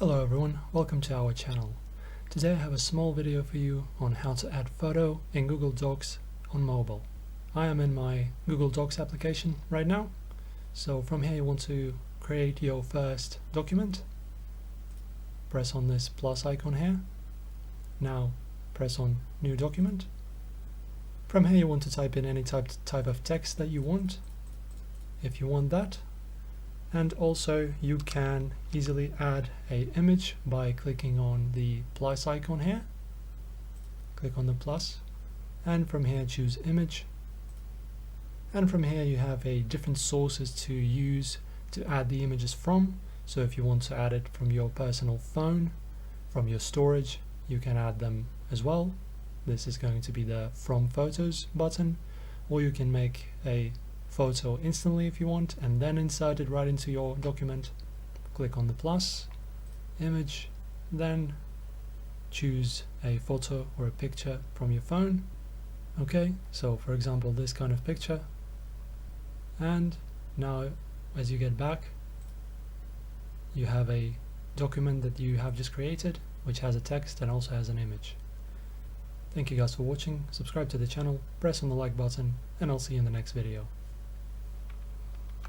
Hello everyone, welcome to our channel. Today I have a small video for you on how to add photo in Google Docs on mobile. I am in my Google Docs application right now. So from here you want to create your first document. Press on this plus icon here. Now press on New Document. From here you want to type in any type of text that you want, if you want that. And also you can easily add an image by clicking on the plus icon here. Click on the plus and from here choose image. And from here you have different sources to use to add the images from. So if you want to add it from your personal phone, from your storage, you can add them as well. This is going to be the From Photos button, or you can make a photo instantly if you want and then insert it right into your document. Click on the plus, image, then choose a photo or a picture from your phone. Okay, so for example this kind of picture. And now as you get back you have a document that you have just created which has a text and also has an image. Thank you guys for watching, subscribe to the channel, press on the like button, and I'll see you in the next video.